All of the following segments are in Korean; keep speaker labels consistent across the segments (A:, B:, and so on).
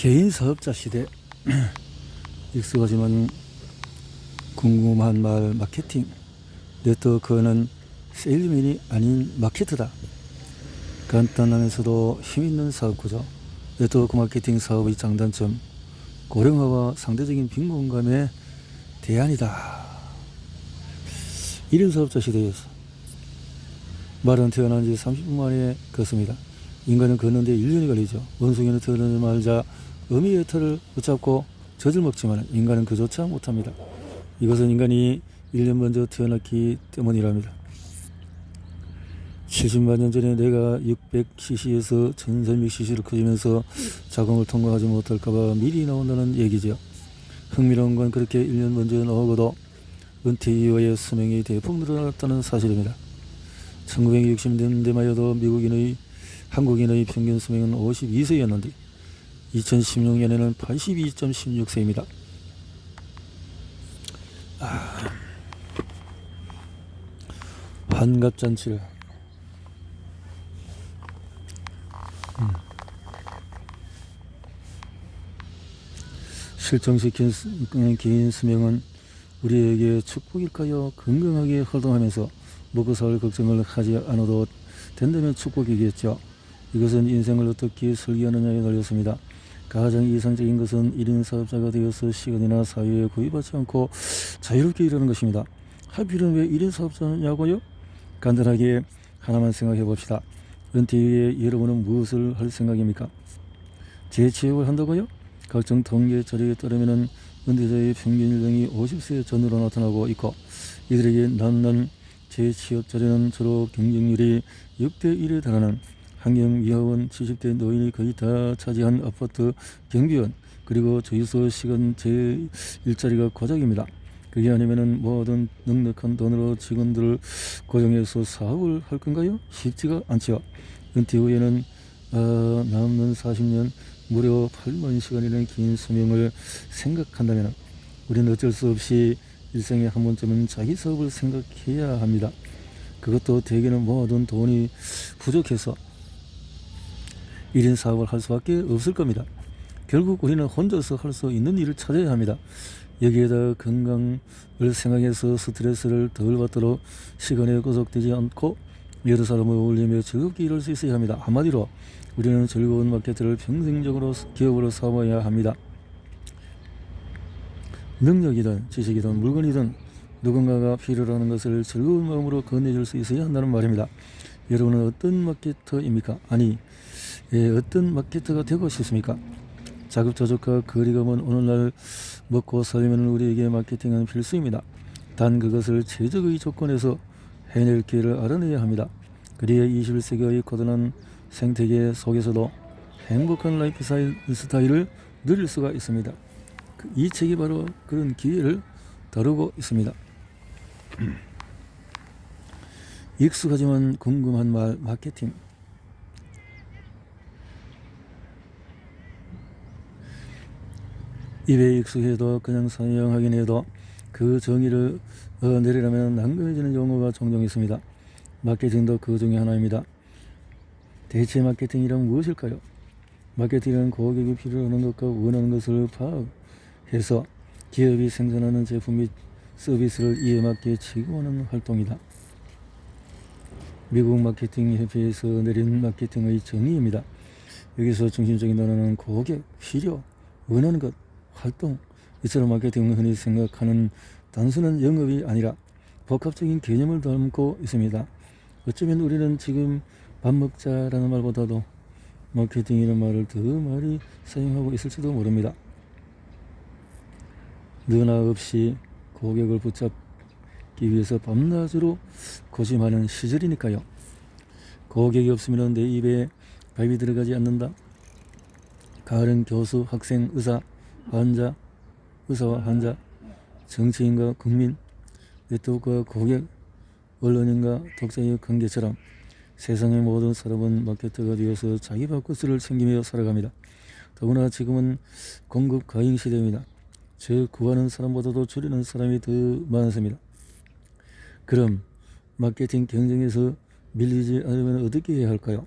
A: 개인 사업자 시대. 익숙하지만 궁금한 말 마케팅. 네트워크는 세일맨이 아닌 마케터다. 간단하면서도 힘있는 사업 구조. 네트워크 마케팅 사업의 장단점. 고령화와 상대적인 빈곤감의 대안이다. 1인 사업자 시대에서 말은 태어난 지 30분 만에 걷습니다. 인간은 걷는데 1년이 걸리죠. 원숭이는 태어나자마자 어미의 털을 붙잡고 젖을 먹지만 인간은 그조차 못합니다. 이것은 인간이 1년 먼저 태어났기 때문이랍니다. 70만 년 전에 내가 600cc에서 1300cc로 커지면서 자궁을 통과하지 못할까봐 미리 나온다는 얘기죠. 흥미로운 건 그렇게 1년 먼저 나오고도 은퇴 이후의 수명이 대폭 늘어났다는 사실입니다. 1960년대만 해도 한국인의 평균 수명은 52세였는데 2016년에는 82.16세입니다. 환갑잔치를 실종시킨 개인 수명은 우리에게 축복일까요? 건강하게 활동하면서 먹고 살 걱정을 하지 않아도 된다면 축복이겠죠. 이것은 인생을 어떻게 설계하느냐에 달렸습니다. 가장 이상적인 것은 1인 사업자가 되어서 시간이나 사회에 구애받지 않고 자유롭게 일하는 것입니다. 하필은 왜 1인 사업자냐고요? 간단하게 하나만 생각해 봅시다. 은퇴 이후에 여러분은 무엇을 할 생각입니까? 재취업을 한다고요? 각종 통계 자료에 따르면 은퇴자의 평균 연령이 50세 전후로 나타나고 있고, 이들에게 남는 재취업 자료는 주로 경쟁률이 6대1에 달하는 환경미화원, 70대 노인이 거의 다 차지한 아파트 경비원, 그리고 주유소 시간 제 일자리가 고작입니다. 그게 아니면은 모든 넉넉한 돈으로 직원들을 고용해서 사업을 할 건가요? 쉽지가 않죠. 은퇴 후에는 남는 40년 무려 8만 시간이라는 긴 수명을 생각한다면 우리는 어쩔 수 없이 일생에 한 번쯤은 자기 사업을 생각해야 합니다. 그것도 대개는 모든 돈이 부족해서 1인 사업을 할 수밖에 없을 겁니다. 결국 우리는 혼자서 할 수 있는 일을 찾아야 합니다. 여기에다 건강을 생각해서 스트레스를 덜 받도록 시간에 구속되지 않고 여러 사람을 어울리며 즐겁게 일할 수 있어야 합니다. 한마디로 우리는 즐거운 마케트를 평생적으로 기업으로 삼아야 합니다. 능력이든 지식이든 물건이든 누군가가 필요로 하는 것을 즐거운 마음으로 건네줄 수 있어야 한다는 말입니다. 여러분은 어떤 마케터입니까? 아니, 어떤 마케터가 되고 싶습니까? 자급자족과 거리가 먼 오늘날 먹고 살려면 우리에게 마케팅은 필수입니다. 단 그것을 최적의 조건에서 해낼 기회를 알아내야 합니다. 그래야 21세기의 고단한 생태계 속에서도 행복한 라이프 스타일을 누릴 수가 있습니다. 이 책이 바로 그런 기회를 다루고 있습니다. 익숙하지만 궁금한 말 마케팅. 입에 익숙해도 그냥 사용하긴 해도 그 정의를 내리려면 난감해지는 용어가 종종 있습니다. 마케팅도 그 중에 하나입니다. 대체 마케팅이란 무엇일까요? 마케팅은 고객이 필요로 하는 것과 원하는 것을 파악해서 기업이 생산하는 제품 및 서비스를 이에 맞게 제공하는 활동이다. 미국 마케팅 협회에서 내린 마케팅의 정의입니다. 여기서 중심적인 단어는 고객, 필요, 원하는 것, 활동, 이처럼 마케팅은 흔히 생각하는 단순한 영업이 아니라 복합적인 개념을 담고 있습니다. 어쩌면 우리는 지금 밥 먹자라는 말보다도 마케팅이라는 말을 더 많이 사용하고 있을지도 모릅니다. 너나 없이 고객을 붙잡기 위해서 밤낮으로 고심하는 시절이니까요. 고객이 없으면 내 입에 밥이 들어가지 않는다. 가을은 교수, 학생, 의사와 환자, 정치인과 국민, 네트워크와 고객, 언론인과 독자의 관계처럼 세상의 모든 사람은 마케터가 되어서 자기 밥그릇을 챙기며 살아갑니다. 더구나 지금은 공급 과잉 시대입니다. 즉 구하는 사람보다도 줄이는 사람이 더 많습니다. 그럼 마케팅 경쟁에서 밀리지 않으면 어떻게 해야 할까요?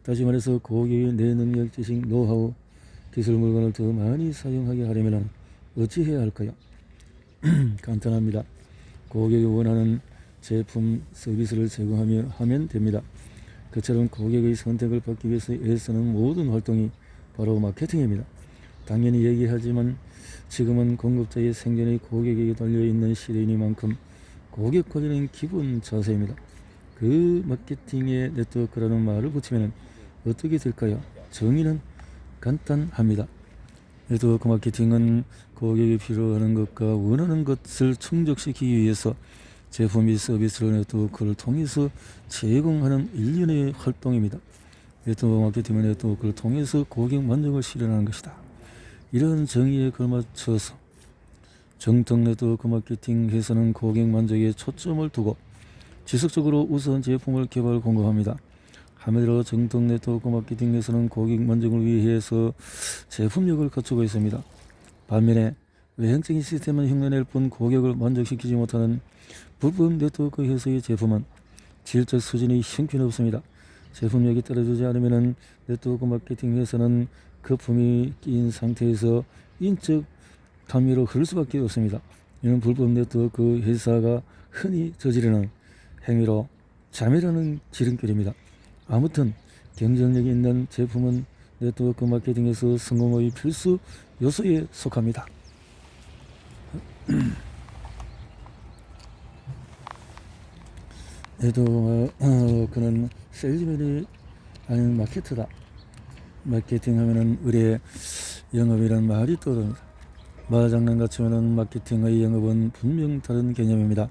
A: 다시 말해서 고객의 내 능력, 지식, 노하우, 기술 물건을 더 많이 사용하게 하려면 어찌 해야 할까요? 간단합니다. 고객이 원하는 제품, 서비스를 제공하면 됩니다. 그처럼 고객의 선택을 받기 위해서 애쓰는 모든 활동이 바로 마케팅입니다. 당연히 얘기하지만 지금은 공급자의 생존이 고객에게 달려있는 시대이니만큼 고객 관리는 기본 자세입니다. 그 마케팅에 네트워크라는 말을 붙이면 어떻게 될까요? 정의는 간단합니다. 네트워크 마케팅은 고객이 필요하는 것과 원하는 것을 충족시키기 위해서 제품 및 서비스를 네트워크를 통해서 제공하는 일련의 활동입니다. 네트워크 마케팅은 네트워크를 통해서 고객 만족을 실현하는 것이다. 이런 정의에 걸맞춰서 정통 네트워크 마케팅에서는 고객 만족에 초점을 두고 지속적으로 우수한 제품을 개발 공급합니다. 한마디로 정통 네트워크 마케팅에서는 고객 만족을 위해서 제품력을 갖추고 있습니다. 반면에 외형적인 시스템은 흉내낼 뿐 고객을 만족시키지 못하는 불법 네트워크 회사의 제품은 질적 수준이 형편없습니다. 제품력이 떨어지지 않으면 네트워크 마케팅 회사는 거품이 끼인 상태에서 인적 감미로 흐를 수밖에 없습니다. 이는 불법 네트워크 회사가 흔히 저지르는 행위로 자멸하는 지름길입니다. 아무튼 경쟁력이 있는 제품은 네트워크 마케팅에서 성공의 필수 요소에 속합니다. 네트워크는 세일즈맨이 아닌 마케터다. 마케팅 하면은 의뢰 영업이라는 말이 떠오릅니다. 말장난같이 하는 마케팅의 영업은 분명 다른 개념입니다.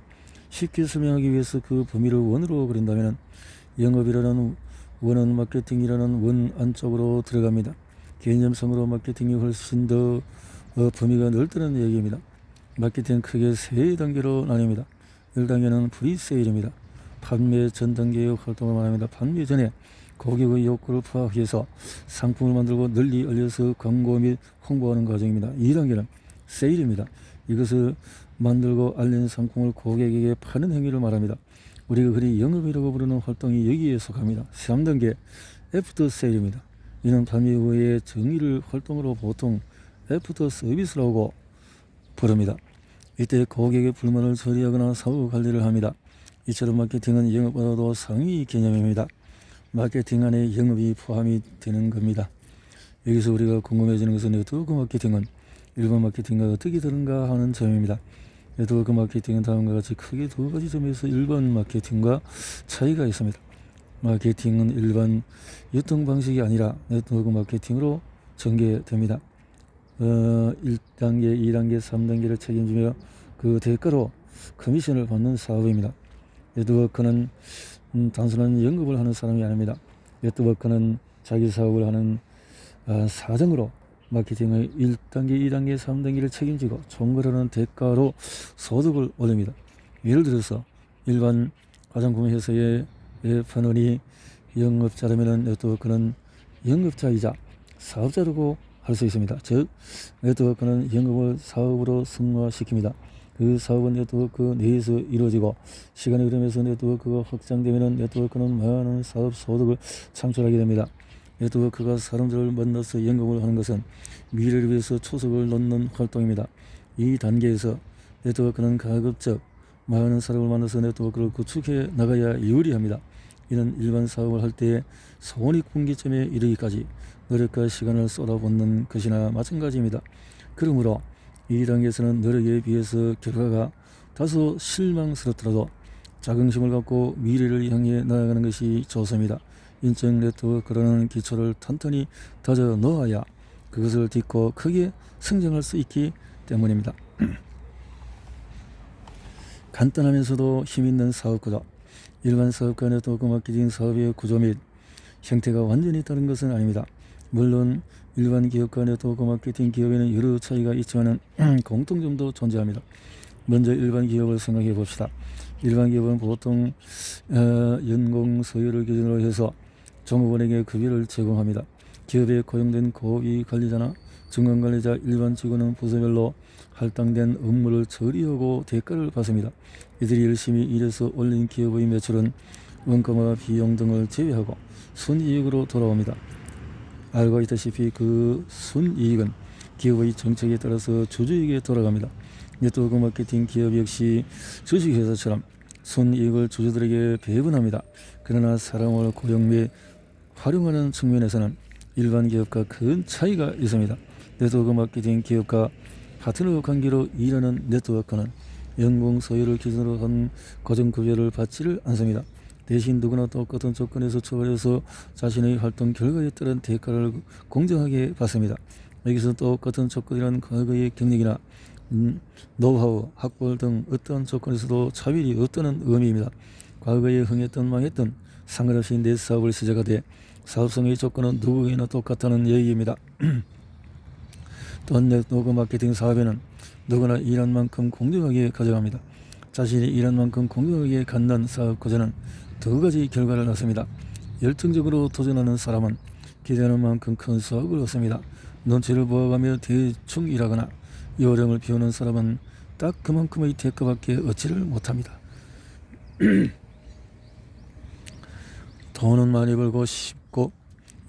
A: 쉽게 설명하기 위해서 그 범위를 원으로 그린다면 영업이라는 원은 마케팅이라는 원 안쪽으로 들어갑니다. 개념상으로 마케팅이 훨씬 더 범위가 넓다는 얘기입니다. 마케팅은 크게 세 단계로 나뉩니다. 1단계는 프리세일입니다. 판매 전 단계의 활동을 말합니다. 판매 전에 고객의 욕구를 파악해서 상품을 만들고 널리 알려서 광고 및 홍보하는 과정입니다. 2단계는 세일입니다. 이것을 만들고 알린 상품을 고객에게 파는 행위를 말합니다. 우리가 흔히 영업이라고 부르는 활동이 여기에 속합니다. 3단계 애프터 세일입니다. 이는 판매 후의 정의를 활동으로 보통 애프터 서비스라고 부릅니다. 이때 고객의 불만을 처리하거나 사후 관리를 합니다. 이처럼 마케팅은 영업보다도 상위 개념입니다. 마케팅 안에 영업이 포함이 되는 겁니다. 여기서 우리가 궁금해지는 것은 네트워크 마케팅은 일반 마케팅과 어떻게 다른가 하는 점입니다. 네트워크 마케팅은 다음과 같이 크게 두 가지 점에서 일반 마케팅과 차이가 있습니다. 마케팅은 일반 유통 방식이 아니라 네트워크 마케팅으로 전개됩니다. 1단계, 2단계, 3단계를 책임지며 그 대가로 커미션을 받는 사업입니다. 네트워크는 단순한 영업을 하는 사람이 아닙니다. 네트워크는 자기 사업을 하는 사정으로 마케팅의 1단계, 2단계, 3단계를 책임지고 총괄하는 대가로 소득을 올립니다. 예를 들어서 일반 화장품 회사의 판원이 영업자라면 네트워크는 영업자이자 사업자라고 할 수 있습니다. 즉 네트워크는 영업을 사업으로 승화시킵니다. 그 사업은 네트워크 내에서 이루어지고 시간의 흐름에서 네트워크가 확장되면 네트워크는 많은 사업 소득을 창출하게 됩니다. 네트워크가 사람들을 만나서 영업을 하는 것은 미래를 위해서 초석을 놓는 활동입니다. 이 단계에서 네트워크는 가급적 많은 사람을 만나서 네트워크를 구축해 나가야 유리합니다. 이는 일반 사업을 할 때의 손익분기점에 이르기까지 노력과 시간을 쏟아붓는 것이나 마찬가지입니다. 그러므로 이 단계에서는 노력에 비해서 결과가 다소 실망스럽더라도 자긍심을 갖고 미래를 향해 나아가는 것이 좋습니다. 인적 네트워크라는 기초를 탄탄히 다져 놓아야 그것을 딛고 크게 성장할 수 있기 때문입니다. 간단하면서도 힘있는 사업 구조. 일반 사업과 네트워크 마케팅 사업의 구조 및 형태가 완전히 다른 것은 아닙니다. 물론 일반 기업과 네트워크 마케팅 기업에는 여러 차이가 있지만 공통점도 존재합니다. 먼저 일반 기업을 생각해 봅시다. 일반 기업은 보통 연공 서열을 기준으로 해서 종업원에게 급여를 제공합니다. 기업에 고용된 고위 관리자나 중간관리자, 일반 직원은 부서별로 할당된 업무를 처리하고 대가를 받습니다. 이들이 열심히 일해서 올린 기업의 매출은 원가와 비용 등을 제외하고 순이익으로 돌아옵니다. 알고 있다시피 그 순이익은 기업의 정책에 따라서 주주에게 돌아갑니다. 네트워크 마케팅 기업 역시 주식회사처럼 순이익을 주주들에게 배분합니다. 그러나 사람을 고용 및 활용하는 측면에서는 일반 기업과 큰 차이가 있습니다. 네트워크 마케팅 기업과 파트너 관계로 일하는 네트워크는 연공 소유를 기준으로 한 고정급여를 받지를 않습니다. 대신 누구나 똑같은 조건에서 출발해서 자신의 활동 결과에 따른 대가를 공정하게 받습니다. 여기서 똑같은 조건이란 과거의 경력이나 노하우, 학벌 등 어떠한 조건에서도 차별이 없다는 의미입니다. 과거에 흥했든 망했든 상관없이 내 사업을 시작하되 사업성의 조건은 누구에게나 똑같다는 얘기입니다. 또한 네트워크 마케팅 사업에는 누구나 일한 만큼 공정하게 가져갑니다. 자신이 일한 만큼 공정하게 갖는 사업 구조는 두 가지 결과를 낳습니다. 열정적으로 도전하는 사람은 기대하는 만큼 큰 수확을 얻습니다. 눈치를 보아가며 대충 일하거나 요령을 비우는 사람은 딱 그만큼의 대가밖에 얻지를 못합니다. 돈은 많이 벌고 싶고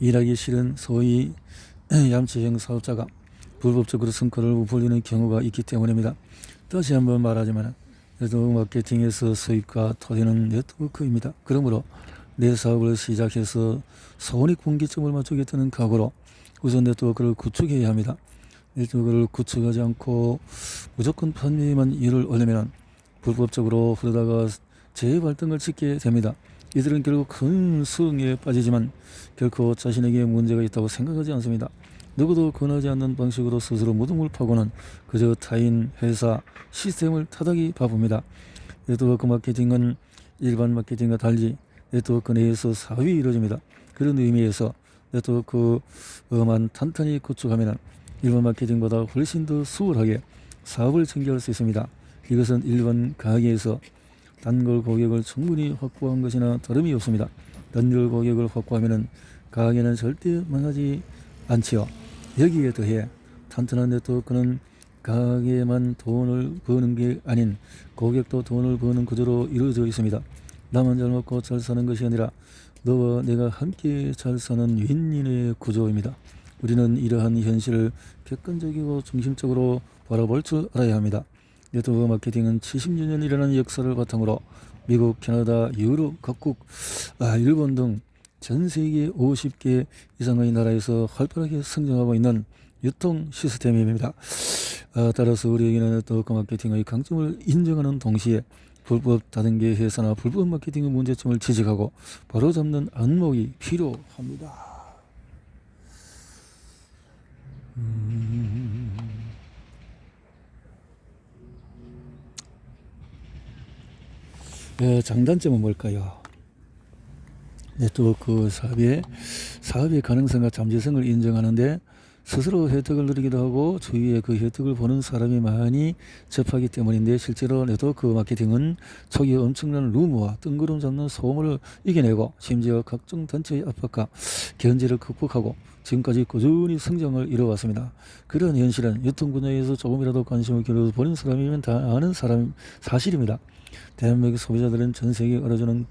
A: 일하기 싫은 소위 얌체형 사업자가 불법적으로 성과를 부풀리는 경우가 있기 때문입니다. 다시 한번 말하자면 네트워크 마케팅에서 수입과 토대는 네트워크입니다. 그러므로 내 사업을 시작해서 손익분기점을 맞추겠다는 각오로 우선 네트워크를 구축해야 합니다. 네트워크를 구축하지 않고 무조건 판매에만 일을 올리면 불법적으로 흐르다가 재발등을 찍게 됩니다. 이들은 결국 큰 수익에 빠지지만 결코 자신에게 문제가 있다고 생각하지 않습니다. 누구도 권하지 않는 방식으로 스스로 무덤을 파고는 그저 타인, 회사, 시스템을 타닥이 바쁩니다. 네트워크 마케팅은 일반 마케팅과 달리 네트워크 내에서 사업이 이루어집니다. 그런 의미에서 네트워크만 탄탄히 구축하면 일반 마케팅보다 훨씬 더 수월하게 사업을 전개할 수 있습니다. 이것은 일반 가게에서 단골 고객을 충분히 확보한 것이나 다름이 없습니다. 단골 고객을 확보하면 가게는 절대 망하지 않지요. 여기에 더해 탄탄한 네트워크는 가게만 돈을 버는 게 아닌 고객도 돈을 버는 구조로 이루어져 있습니다. 나만 잘 먹고 잘 사는 것이 아니라 너와 내가 함께 잘 사는 윈윈의 구조입니다. 우리는 이러한 현실을 객관적이고 중심적으로 바라볼 줄 알아야 합니다. 네트워크 마케팅은 70여 년이라는 역사를 바탕으로 미국, 캐나다, 유럽 각국, 일본 등 전 세계 50개 이상의 나라에서 활발하게 성장하고 있는 유통 시스템입니다. 따라서 우리에게는 네트워크 마케팅의 강점을 인정하는 동시에 불법 다단계 회사나 불법 마케팅의 문제점을 지적하고 바로잡는 안목이 필요합니다. 장단점은 뭘까요? 네트워크 사업의 가능성과 잠재성을 인정하는데 스스로 혜택을 누리기도 하고 주위에 그 혜택을 보는 사람이 많이 접하기 때문인데, 실제로 네트워크 마케팅은 초기에 엄청난 루머와 뜬구름 잡는 소문을 이겨내고 심지어 각종 단체의 압박과 견제를 극복하고 지금까지 꾸준히 성장을 이뤄왔습니다. 그런 현실은 유통 분야에서 조금이라도 관심을 기울여 보는 사람이면 다 아는 사실입니다. 대한민국 소비자들은 전 세계에 알아주는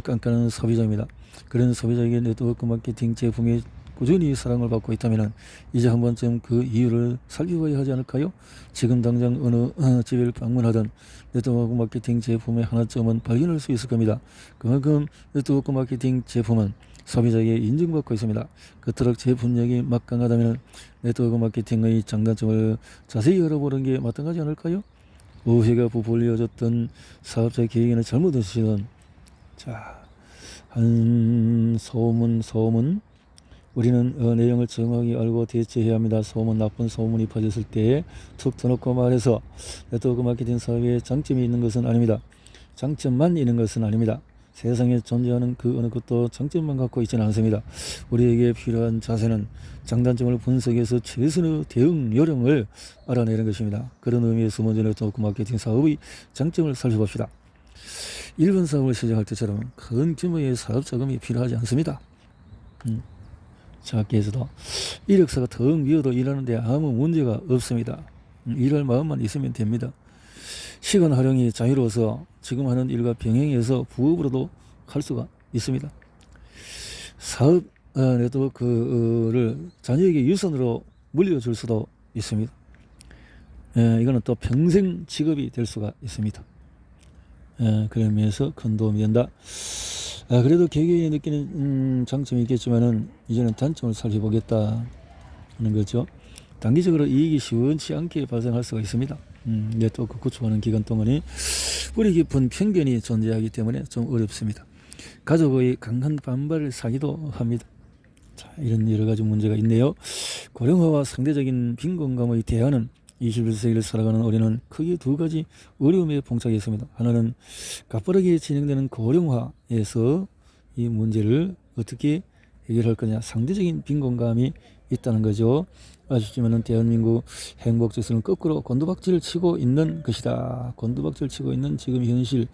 A: 깐깐한 소비자입니다. 그런 소비자에게 네트워크 마케팅 제품이 꾸준히 사랑을 받고 있다면 이제 한 번쯤 그 이유를 살펴봐야 하지 않을까요? 지금 당장 어느 집을 방문하든 네트워크 마케팅 제품의 하나쯤은 발견할 수 있을 겁니다. 그만큼 네트워크 마케팅 제품은 소비자에게 인정받고 있습니다. 그토록 제품력이 막강하다면 네트워크 마케팅의 장단점을 자세히 알아보는 게 마땅하지 않을까요? 오해가 부풀려졌던 사업자 계획에는 잘못했으시던 한 소문 우리는 내용을 정확히 알고 대처해야 합니다. 소문, 나쁜 소문이 퍼졌을 때 툭 터놓고 말해서 네트워크 마케팅 사업에 장점이 있는 것은 아닙니다. 장점만 있는 것은 아닙니다. 세상에 존재하는 그 어느 것도 장점만 갖고 있지는 않습니다. 우리에게 필요한 자세는 장단점을 분석해서 최선의 대응 요령을 알아내는 것입니다. 그런 의미에서 먼저 네트워크 마케팅 사업의 장점을 살펴봅시다. 일반 사업을 시작할 때처럼 큰 규모의 사업 자금이 필요하지 않습니다. 작게 해서도 이력서가 텅 비어도 일하는데 아무 문제가 없습니다. 일할 마음만 있으면 됩니다. 시간 활용이 자유로워서 지금 하는 일과 병행해서 부업으로도 할 수가 있습니다. 사업 네트워크를 자녀에게 유선으로 물려줄 수도 있습니다. 이거는 또 평생 직업이 될 수가 있습니다. 그런 면에서 큰 도움이 된다. 그래도 개개인이 느끼는 장점이 있겠지만은 이제는 단점을 살펴보겠다 하는 거죠. 단기적으로 이익이 시원치 않게 발생할 수가 있습니다. 네트워크 구축하는 기간 동안에 뿌리 깊은 편견이 존재하기 때문에 좀 어렵습니다. 가족의 강한 반발을 사기도 합니다. 자, 이런 여러 가지 문제가 있네요. 고령화와 상대적인 빈곤감의 대안은 21세기를 살아가는 우리는 크게 두 가지 어려움에 봉착해 있습니다. 하나는 가빠르게 진행되는 고령화에서 이 문제를 어떻게 해결할 거냐, 상대적인 빈곤감이 있다는 거죠. 아쉽지만은 대한민국 행복지수는 거꾸로 곤두박질 치고 있는 것이다. 곤두박질 치고 있는 지금 현실.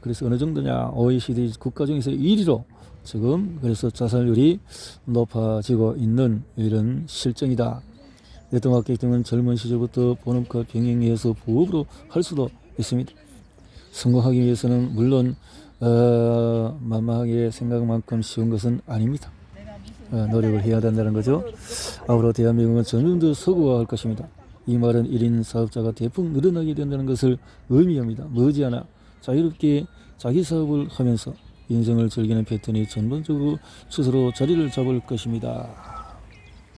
A: 그래서 어느 정도냐, OECD 국가 중에서 1위로 지금 그래서 자살률이 높아지고 있는 이런 실정이다. 대통합계획 등은 젊은 시절부터 본업과 병행해서 부업으로 할 수도 있습니다. 성공하기 위해서는 물론 만만하게 생각만큼 쉬운 것은 아닙니다. 노력을 해야 된다는 거죠. 앞으로 대한민국은 점점 더 서구화할 것입니다. 이 말은 1인 사업자가 대폭 늘어나게 된다는 것을 의미합니다. 머지않아 자유롭게 자기 사업을 하면서 인생을 즐기는 패턴이 전반적으로 스스로 자리를 잡을 것입니다.